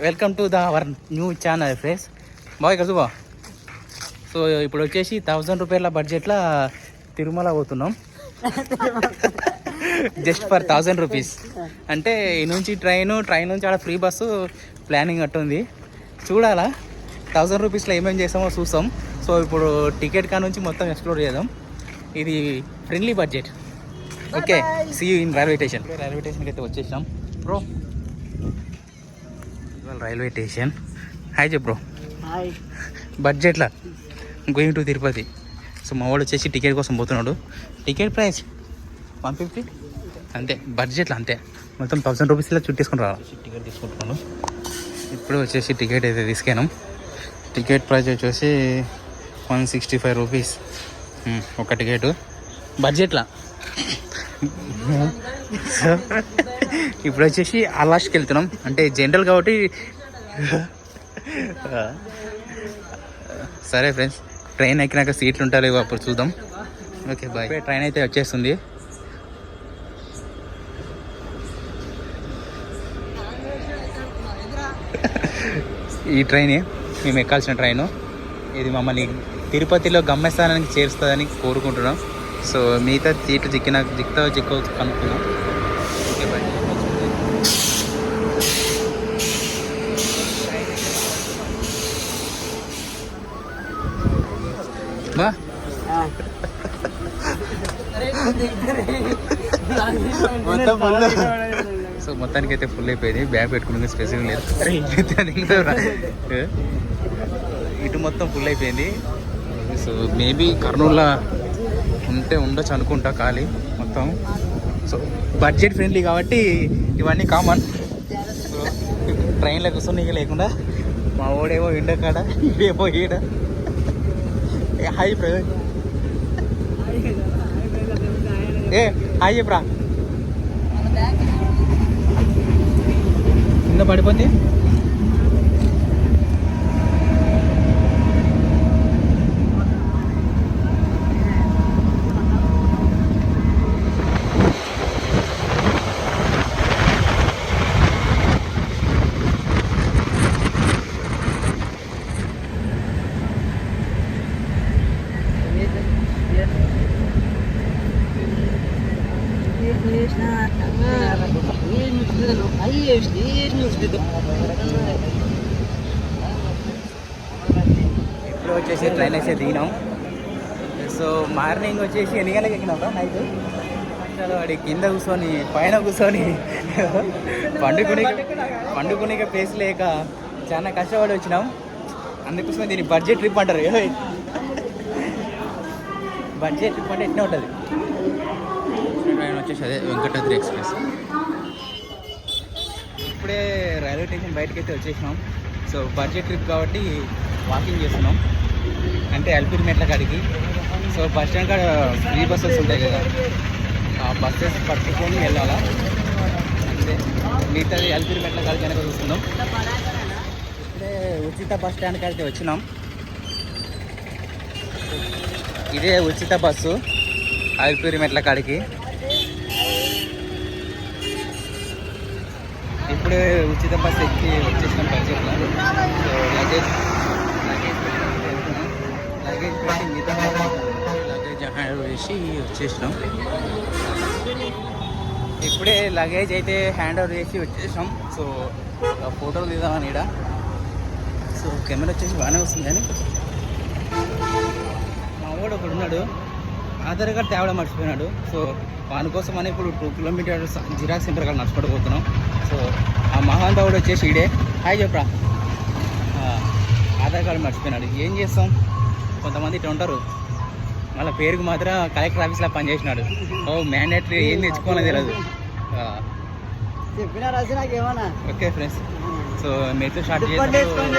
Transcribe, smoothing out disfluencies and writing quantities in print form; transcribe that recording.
Welcome to our new channel friends. బాగా ఇక్కడ బా. సో ఇప్పుడు వచ్చేసి 1000 రూపాయల బడ్జెట్లో తిరుమల పోతున్నాం. Just for 1000 rupees. అంటే ఈ నుంచి ట్రైన్ నుంచి ఆడ ఫ్రీ బస్సు ప్లానింగ్ అట్టుంది. చూడాలా 1000 రూపీస్లో ఏమేమి చేస్తామో చూస్తాం. సో ఇప్పుడు టికెట్ కా నుంచి మొత్తం ఎక్స్ప్లోర్ చేద్దాం. ఇది friendly budget. Okay, see you in railway station. Railway స్టేషన్కి అయితే వచ్చేసాం బ్రో. Railway station. హాయ్ చెప్ బ్రో. హాయ్. బడ్జెట్లో గోయింగ్ టు తిరుపతి. సో మా వాడు వచ్చేసి టికెట్ కోసం పోతున్నాడు. టికెట్ ప్రైస్ 150 అంతే. బడ్జెట్లో అంతే. మొత్తం 1000 రూపీస్లో చుట్టేసుకుని రావాలి. టికెట్ తీసుకుంటున్నాను. ఇప్పుడు వచ్చేసి టికెట్ అయితే తీసుకెళ్ళాం. టికెట్ ప్రైస్ వచ్చేసి 165 రూపీస్ ఒక టికెట్ బడ్జెట్లో. సో ఇప్పుడు వచ్చేసి అలాష్కి వెళ్తున్నాం. అంటే జనరల్ కాబట్టి సరే ఫ్రెండ్స్, ట్రైన్ ఎక్కినాక సీట్లు ఉంటారు అప్పుడు చూద్దాం. Okay bye. ట్రైన్ అయితే వచ్చేస్తుంది. ఈ ట్రైనే మేము ఎక్కాల్సిన ట్రైను. ఇది మమ్మల్ని తిరుపతిలో గమ్యస్థానానికి చేరుస్తుందని కోరుకుంటున్నాం. సో మిగతా సీట్లు చిక్కో కనుక్కున్నాం. Okay bye. బా సో మొత్తానికి అయితే ఫుల్ అయిపోయింది. బ్యాగ్ పెట్టుకునే స్పెషల్ లేదు. ఇటు మొత్తం ఫుల్ అయిపోయింది. సో మేబీ కర్నూలులో ఉండొచ్చు అనుకుంటా ఖాళీ మొత్తం. సో బడ్జెట్ ఫ్రెండ్లీ కాబట్టి ఇవన్నీ కామన్. సో ట్రైన్లో కూర్చొని లేకుండా మా ఓడేమో ఇండకాడ ఇదేమో ఈడ. Hi bro. హాయ్ చెప్పరా. కింద పడిపోతే ఇప్పుడు వచ్చేసి ట్రైన్ అయితే దిగినాం. సో మార్నింగ్ వచ్చేసి ఎన్ని గంటలకు ఎక్కినాం రా? నైట్ అసలు వాడి కింద కూర్చొని పైన కూర్చొని పండుకునే ప్లేస్ లేక చాలా కష్టపడి వచ్చినాం. అందుకోసమే దీన్ని బడ్జెట్ ట్రిప్ అంటారు. బడ్జెట్ ట్రిప్ అంటే ఎట్లా ఉంటుంది. ట్రైన్ వచ్చేసి అదే వెంకటాద్రి ఎక్స్ప్రెస్. ఇప్పుడే రైల్వే స్టేషన్ బయటకు అయితే వచ్చేసినాం. సో బడ్జెట్ ట్రిప్ కాబట్టి వాకింగ్ చేస్తున్నాం. అంటే అల్పిరి మెట్ల కాడికి. సో బస్ స్టాండ్ కాడ ఫ్రీ బస్సెస్ ఉంటాయి కదా, ఆ బస్సెస్ పట్టుకొని వెళ్ళాలా. అంటే మిగతాది అల్పిరి మెట్ల కాడికి వెనక చూస్తున్నాం. ఇప్పుడే ఉచిత బస్ స్టాండ్ కాడికి వచ్చినాం. ఇదే ఉచిత బస్సు అల్పిరి మెట్ల కాడికి. ఇప్పుడే ఉచిత బస్సు ఎక్కి వచ్చేసినాం బడ్జెట్లో. సో లగేజ్ పెట్టి మిగతా లగేజ్ హ్యాండ్ వేసి వచ్చేసినాం. ఇప్పుడే లగేజ్ అయితే హ్యాండ్ ఓవర్ చేసి వచ్చేసాం. సో ఫోటోలు తీద్దామని ఇక్కడ. సో కెమెరా వచ్చేసి బాగానే వస్తుంది కానీ మా వాడు ఒకడు ఉన్నాడు, ఆధార్ కార్డు తేవడం మర్చిపోయినాడు. సో వాని కోసం అని ఇప్పుడు 2 కిలోమీటర్స్ జిరాక్స్ సెంటర్ కాడ నడుచుకుంటూ పోతున్నాం. సో ఆ మహానుభావుడు వచ్చేసి ఈడే. హాయ్ చెప్పరా. ఆధార్ కార్డు మర్చిపోయినాడు. ఏం చేస్తాం, కొంతమంది ఇట్లా ఉంటారు. మళ్ళీ పేరుకు మాత్రం కలెక్టర్ ఆఫీస్లో పనిచేసినాడు. మ్యాండేటరీ ఏం తెచ్చుకోవాలని తెలియదు. Okay friends, so metro start చేస్తాం.